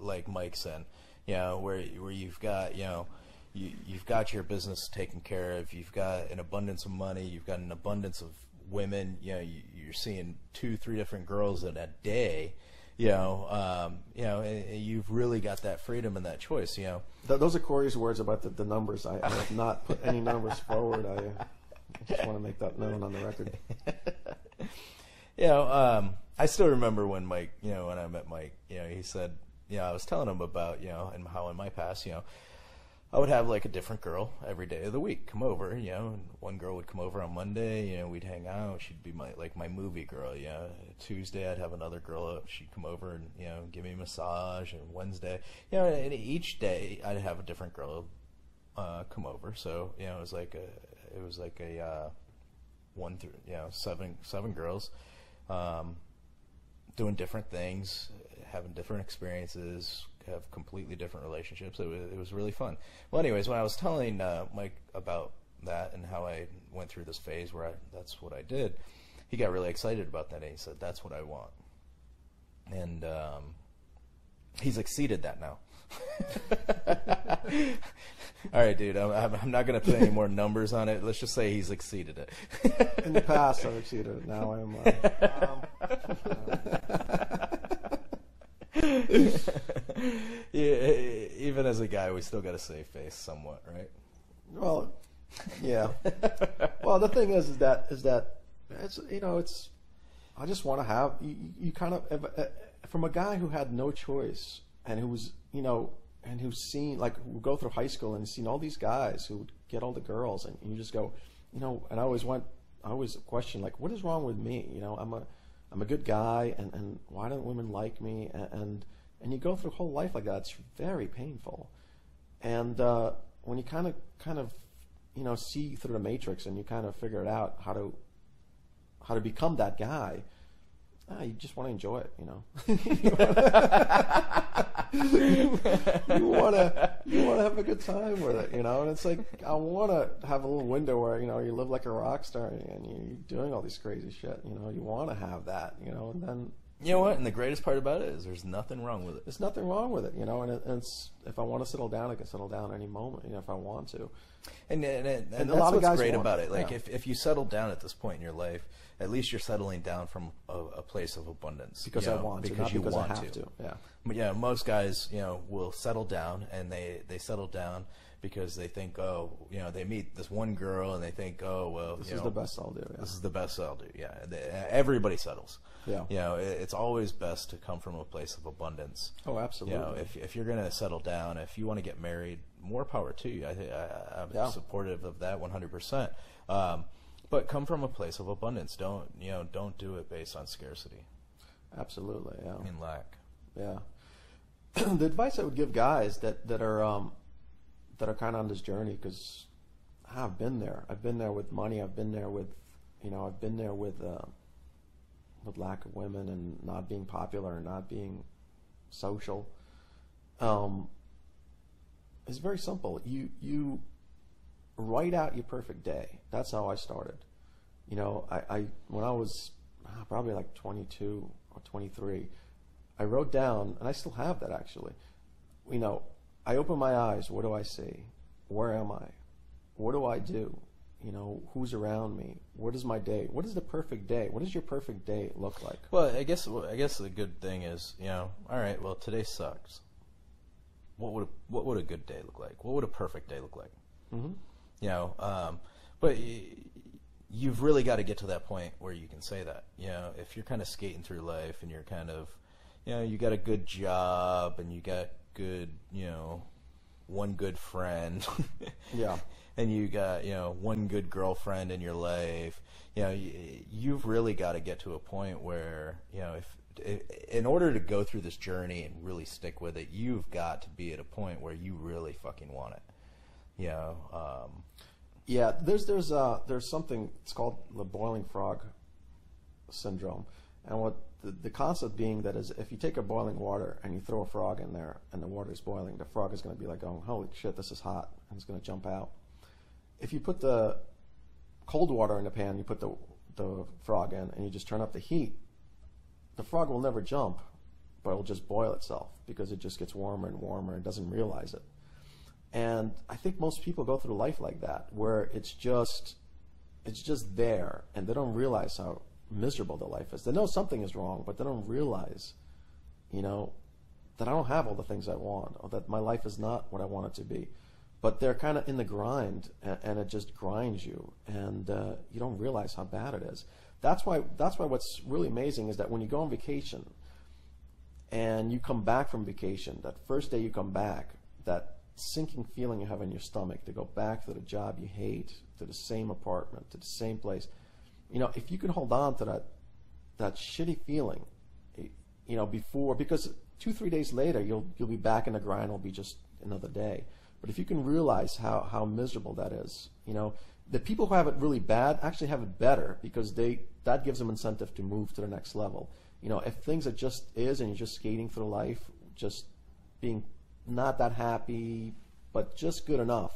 like Mike's in, where you've got, you've got your business taken care of, you've got an abundance of money, you've got an abundance of women, you're seeing 2-3 different girls in a day, and you've really got that freedom and that choice, Those are Cory's words about the numbers. I have not put any numbers forward. I just want to make that known on the record. I still remember when Mike, when I met Mike, he said, I was telling him about, and how in my past, I would have like a different girl every day of the week come over, and one girl would come over on Monday, we'd hang out. She'd be my movie girl, Tuesday I'd have another girl, she'd come over and, give me a massage, and Wednesday, and each day I'd have a different girl, come over. So, it was like a 1 through, 7 girls, doing different things, having different experiences, have completely different relationships. It was really fun. Well, anyways, when I was telling Mike about that and how I went through this phase where that's what I did, he got really excited about that, and he said, that's what I want. And he's exceeded that now. All right, dude, I'm not going to put any more numbers on it. Let's just say he's exceeded it. In the past, I've exceeded it. Now I am. Yeah, even as a guy, we still got to save face somewhat, right? Well, yeah. Well, the thing is that it's it's. I just want to have you kind of from a guy who had no choice and who was and who's seen who go through high school and seen all these guys who would get all the girls, and you just go, and I always question what is wrong with me? I'm a good guy, and why don't women like me? And you go through a whole life like that. It's very painful. And when you kind of see through the matrix and you kind of figure it out how to become that guy, you just want to enjoy it, you want to have a good time with it, and it's like I want to have a little window where you live like a rock star and you're doing all these crazy shit, you want to have that, and then you know what? And the greatest part about it is there's nothing wrong with it. There's nothing wrong with it, and it's if I want to settle down, I can settle down any moment, if I want to. And that's a lot of what's great about it. Like if you settle down at this point in your life, at least you're settling down from a place of abundance. Because I want to, not because I have to. Yeah. But yeah, most guys, will settle down, and they settle down because they think, they meet this one girl and they think, this is the best I'll do. Yeah. This is the best I'll do. Yeah. Everybody settles. Yeah. It's always best to come from a place of abundance. Oh, absolutely. If you're going to settle down, if you want to get married, more power to you. I'm supportive of that 100%. But come from a place of abundance. Don't do it based on scarcity. Absolutely. Yeah. I mean lack. Yeah. The advice I would give guys that are kind of on this journey, because I've been there. I've been there with money. I've been there with, I've been there with lack of women and not being popular and not being social. It's very simple. You write out your perfect day. That's how I started. I when I was probably like 22 or 23, I wrote down, and I still have that actually. I open my eyes. What do I see? Where am I? What do I do? Who's around me? What is my day? What is the perfect day? What does your perfect day look like? Well, I guess the good thing is, all right, well, today sucks. What would a good day look like? What would a perfect day look like? Mm-hmm. But you've really got to get to that point where you can say that. If you're kind of skating through life and you're kind of, you got a good job and you got good, one good friend. Yeah. And you got, one good girlfriend in your life, you've really got to get to a point where, if in order to go through this journey and really stick with it, you've got to be at a point where you really fucking want it. Yeah, there's something, it's called the boiling frog syndrome. And what the concept being that is, if you take a boiling water and you throw a frog in there and the water is boiling, the frog is going to be like going, holy shit, this is hot, and it's going to jump out. If you put the cold water in the pan, you put the frog in, and you just turn up the heat, the frog will never jump. but it'll just boil itself because it just gets warmer and warmer and doesn't realize it. And I think most people go through life like that, where it's just there, and they don't realize how miserable their life is. They know something is wrong, but they don't realize, you know, that I don't have all the things I want, or that my life is not what I want it to be. But they're kind of in the grind, and it just grinds you, and you don't realize how bad it is. That's why what's really amazing is that when you go on vacation and you come back from vacation, that first day you come back, that sinking feeling you have in your stomach to go back to the job you hate, to the same apartment, to the same place, you know, if you can hold on to that shitty feeling, you know, before, because 2-3 days later you'll be back in the grind, it'll be just another day. But if you can realize how miserable that is, you know, the people who have it really bad actually have it better, because that gives them incentive to move to the next level. You know, if things are just is and you're just skating through life, just being not that happy, but just good enough,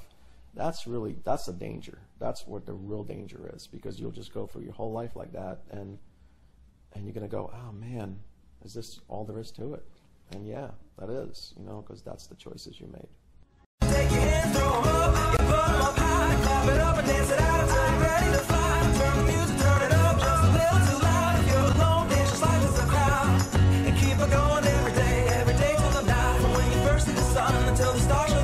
that's the danger. That's what the real danger is, because you'll just go through your whole life like that, and you're going to go, oh man, is this all there is to it? And yeah, that is, you know, because that's the choices you made. Take your hands, throw 'em up, you put 'em up high, clap it up and dance it out until you're ready to fly. Turn the music, turn it up just a little too loud. If you're alone, dance just like it's a crowd, and keep it going every day till the night. From when you first see the sun until the stars.